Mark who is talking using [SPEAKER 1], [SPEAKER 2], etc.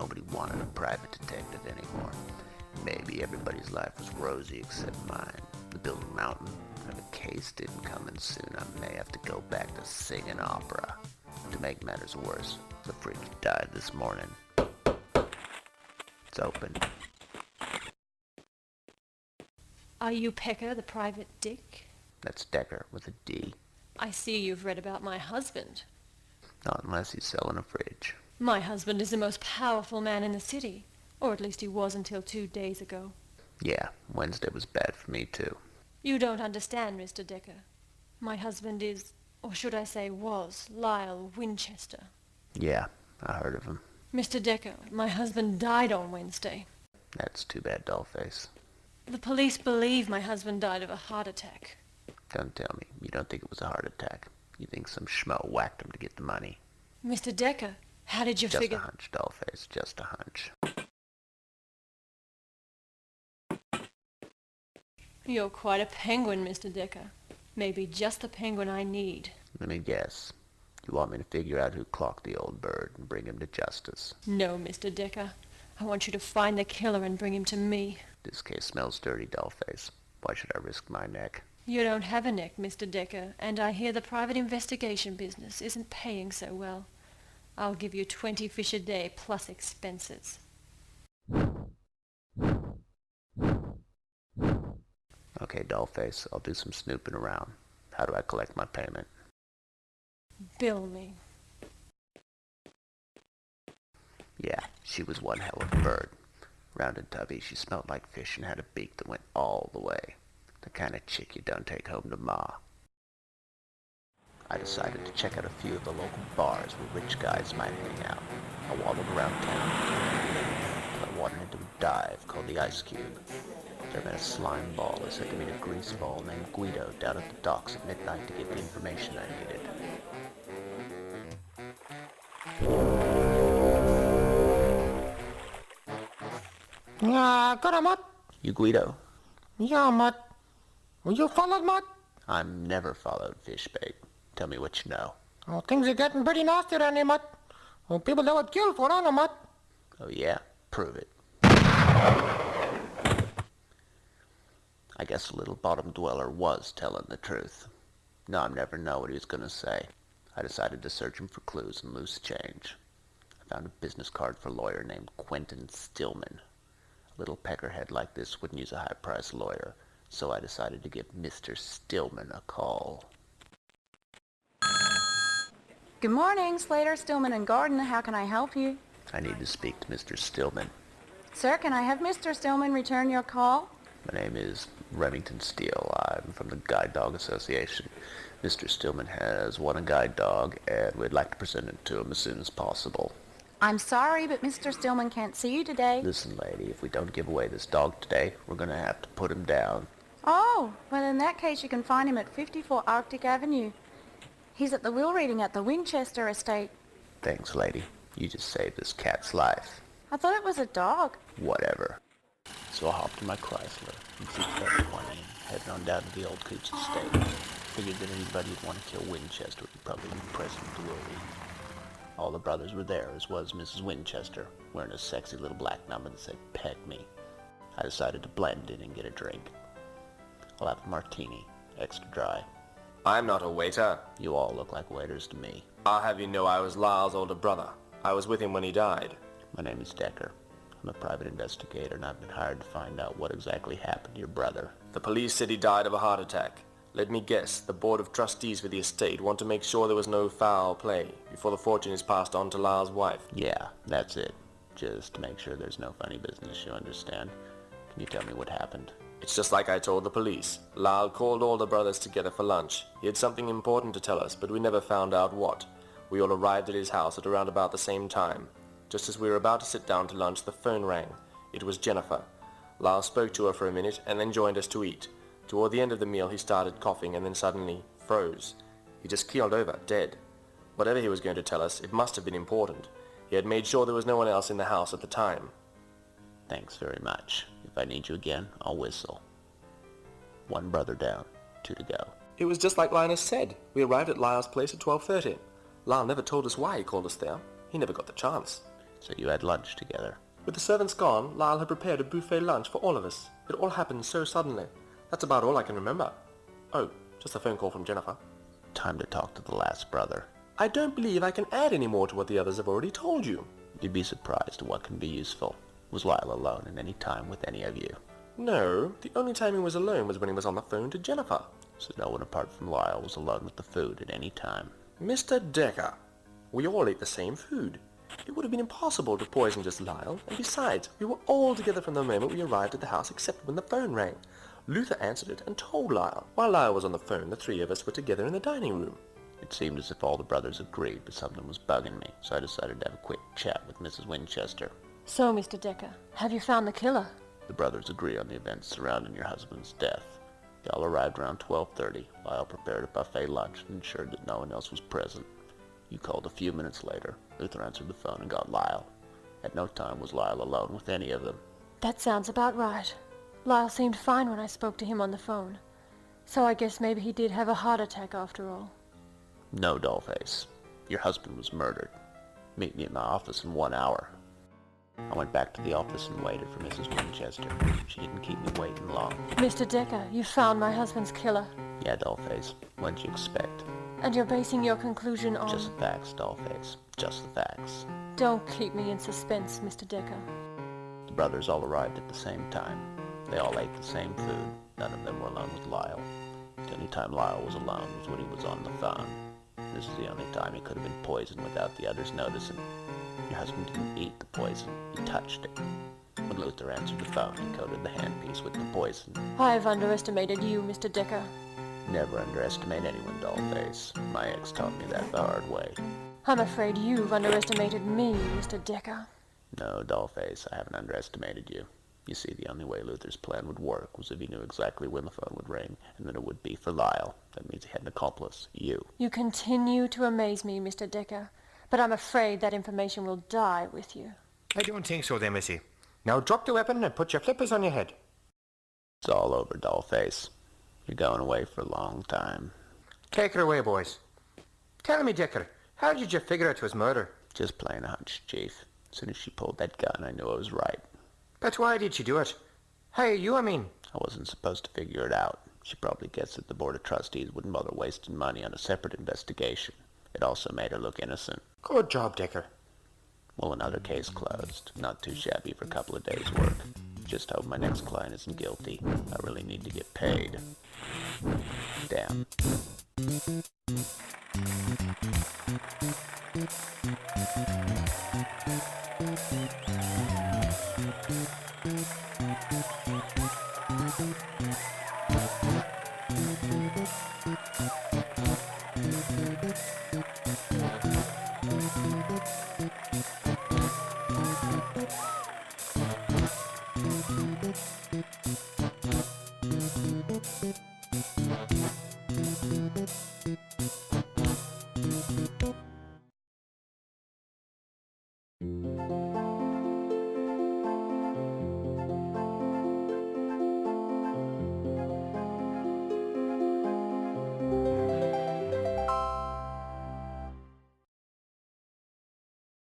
[SPEAKER 1] nobody wanted a private detective anymore. Maybe everybody's life was rosy except mine. The Building Mountain. If a case didn't come in soon, I may have to go back to singing opera. To make matters worse, the fridge died this morning. It's open.
[SPEAKER 2] Are you Pecker, the private dick?
[SPEAKER 1] That's Decker with a D.
[SPEAKER 2] I see you've read about my husband.
[SPEAKER 1] Not unless he's selling a fridge.
[SPEAKER 2] My husband is the most powerful man in the city. Or at least he was until 2 days ago.
[SPEAKER 1] Yeah, Wednesday was bad for me too.
[SPEAKER 2] You don't understand, Mr. Decker. My husband is, or should I say was, Lyle Winchester.
[SPEAKER 1] Yeah, I heard of him.
[SPEAKER 2] Mr. Decker, my husband died on Wednesday.
[SPEAKER 1] That's too bad, Dollface.
[SPEAKER 2] The police believe my husband died of a heart attack.
[SPEAKER 1] Don't tell me. You don't think it was a heart attack. You think some schmo whacked him to get the money.
[SPEAKER 2] Mr. Decker, how did you figure...
[SPEAKER 1] Just a hunch, Dollface. Just a hunch.
[SPEAKER 2] You're quite a penguin, Mr. Decker. Maybe just the penguin I need.
[SPEAKER 1] Let me guess. You want me to figure out who clocked the old bird and bring him to justice?
[SPEAKER 2] No, Mr. Decker. I want you to find the killer and bring him to me.
[SPEAKER 1] This case smells dirty, Dollface. Why should I risk my neck?
[SPEAKER 2] You don't have a neck, Mr. Decker, and I hear the private investigation business isn't paying so well. I'll give you 20 fish a day plus expenses.
[SPEAKER 1] Okay, Dollface, I'll do some snooping around. How do I collect my payment?
[SPEAKER 2] Bill me.
[SPEAKER 1] Yeah, she was one hell of a bird. Round and tubby, she smelled like fish and had a beak that went all the way. The kind of chick you don't take home to Ma. I decided to check out a few of the local bars where rich guys might hang out. I waddled around town. I wandered into a dive called the Ice Cube. There met a slime ball who said to meet a grease ball named Guido down at the docks at midnight to get the information I needed.
[SPEAKER 3] Got him, Mutt.
[SPEAKER 1] You Guido?
[SPEAKER 3] Yeah, Mutt. Will you followed, Mutt?
[SPEAKER 1] I'm never followed, Fishbait. Tell me what you know.
[SPEAKER 3] Oh, things are getting pretty nasty around here, Mutt. Oh, people that would kill for honor, Mutt.
[SPEAKER 1] Oh yeah? Prove it. I guess the little bottom dweller was telling the truth. No, I'd never know what he was going to say. I decided to search him for clues and loose change. I found a business card for a lawyer named Quentin Stillman. A little peckerhead like this wouldn't use a high-priced lawyer, so I decided to give Mr. Stillman a call.
[SPEAKER 4] Good morning, Slater, Stillman and Gordon. How can I help you?
[SPEAKER 1] I need to speak to Mr. Stillman.
[SPEAKER 4] Sir, can I have Mr. Stillman return your call?
[SPEAKER 1] My name is Remington Steele. I'm from the Guide Dog Association. Mr. Stillman has won a guide dog, and we'd like to present it to him as soon as possible.
[SPEAKER 4] I'm sorry, but Mr. Stillman can't see you today.
[SPEAKER 1] Listen, lady, if we don't give away this dog today, we're going to have to put him down.
[SPEAKER 4] Oh, well, in that case, you can find him at 54 Arctic Avenue. He's at the will reading at the Winchester estate.
[SPEAKER 1] Thanks, lady. You just saved this cat's life.
[SPEAKER 4] I thought it was a dog.
[SPEAKER 1] Whatever. So I hopped in my Chrysler and 620 and headed on down to the old Coots estate. Figured that anybody who'd want to kill Winchester would probably be present at the will reading. All the brothers were there, as was Mrs. Winchester, wearing a sexy little black number that said "Peg Me." I decided to blend in and get a drink. I'll have a martini, extra dry.
[SPEAKER 5] I'm not a waiter.
[SPEAKER 1] You all look like waiters to me.
[SPEAKER 5] I'll have you know I was Lyle's older brother. I was with him when he died.
[SPEAKER 1] My name is Decker. I'm a private investigator, and I've been hired to find out what exactly happened to your brother.
[SPEAKER 5] The police said he died of a heart attack. Let me guess, the board of trustees for the estate want to make sure there was no foul play before the fortune is passed on to Lyle's wife.
[SPEAKER 1] Yeah, that's it. Just to make sure there's no funny business, you understand? Can you tell me what happened?
[SPEAKER 5] It's just like I told the police. Lyle called all the brothers together for lunch. He had something important to tell us, but we never found out what. We all arrived at his house at around about the same time. Just as we were about to sit down to lunch, the phone rang. It was Jennifer. Lyle spoke to her for a minute and then joined us to eat. Toward the end of the meal, he started coughing and then suddenly froze. He just keeled over, dead. Whatever he was going to tell us, it must have been important. He had made sure there was no one else in the house at the time.
[SPEAKER 1] Thanks very much. If I need you again, I'll whistle. One brother down, 2 to go.
[SPEAKER 5] It was just like Linus said. We arrived at Lyle's place at 12:30. Lyle never told us why he called us there. He never got the chance.
[SPEAKER 1] So you had lunch together.
[SPEAKER 5] With the servants gone, Lyle had prepared a buffet lunch for all of us. It all happened so suddenly. That's about all I can remember. Oh, just a phone call from Jennifer.
[SPEAKER 1] Time to talk to the last brother.
[SPEAKER 5] I don't believe I can add any more to what the others have already told you.
[SPEAKER 1] You'd be surprised at what can be useful. Was Lyle alone at any time with any of you?
[SPEAKER 5] No, the only time he was alone was when he was on the phone to Jennifer.
[SPEAKER 1] So no one apart from Lyle was alone with the food at any time.
[SPEAKER 5] Mr. Decker, we all ate the same food. It would have been impossible to poison just Lyle, and besides, we were all together from the moment we arrived at the house except when the phone rang. Luther answered it and told Lyle. While Lyle was on the phone, the three of us were together in the dining room.
[SPEAKER 1] It seemed as if all the brothers agreed, but something was bugging me, so I decided to have a quick chat with Mrs. Winchester.
[SPEAKER 2] So, Mr. Decker, have you found the killer?
[SPEAKER 1] The brothers agree on the events surrounding your husband's death. They all arrived around 12:30. Lyle prepared a buffet lunch and ensured that no one else was present. You called a few minutes later. Luther answered the phone and got Lyle. At no time was Lyle alone with any of them.
[SPEAKER 2] That sounds about right. Lyle seemed fine when I spoke to him on the phone. So I guess maybe he did have a heart attack after all.
[SPEAKER 1] No, Dollface. Your husband was murdered. Meet me at my office in 1 hour. I went back to the office and waited for Mrs. Winchester. She didn't keep me waiting long.
[SPEAKER 2] Mr. Decker, you found my husband's killer.
[SPEAKER 1] Yeah, Dollface. What'd you expect?
[SPEAKER 2] And you're basing your conclusion on...
[SPEAKER 1] Just the facts, Dollface. Just the facts.
[SPEAKER 2] Don't keep me in suspense, Mr. Decker.
[SPEAKER 1] The brothers all arrived at the same time. They all ate the same food. None of them were alone with Lyle. The only time Lyle was alone was when he was on the phone. This is the only time he could have been poisoned without the others noticing. Your husband didn't eat the poison. He touched it. When Luther answered the phone, he coated the handpiece with the poison.
[SPEAKER 2] I've underestimated you, Mr. Decker.
[SPEAKER 1] Never underestimate anyone, Dollface. My ex taught me that the hard way.
[SPEAKER 2] I'm afraid you've underestimated me, Mr. Decker.
[SPEAKER 1] No, Dollface, I haven't underestimated you. You see, the only way Luther's plan would work was if he knew exactly when the phone would ring, and then it would be for Lyle. That means he had an accomplice, you.
[SPEAKER 2] You continue to amaze me, Mr. Decker, but I'm afraid that information will die with you.
[SPEAKER 3] I don't think so, then, Missy. Now drop the weapon and put your flippers on your head.
[SPEAKER 1] It's all over, Dollface. You're going away for a long time.
[SPEAKER 3] Take her away, boys. Tell me, Decker, how did you figure it was murder?
[SPEAKER 1] Just plain a hunch, Chief. As soon as she pulled that gun, I knew I was right.
[SPEAKER 3] But why did she do it? Hey, you, I mean.
[SPEAKER 1] I wasn't supposed to figure it out. She probably guessed that the Board of Trustees wouldn't bother wasting money on a separate investigation. It also made her look innocent.
[SPEAKER 3] Good job, Decker.
[SPEAKER 1] Well, another case closed. Not too shabby for a couple of days' work. Just hope my next client isn't guilty. I really need to get paid. Damn.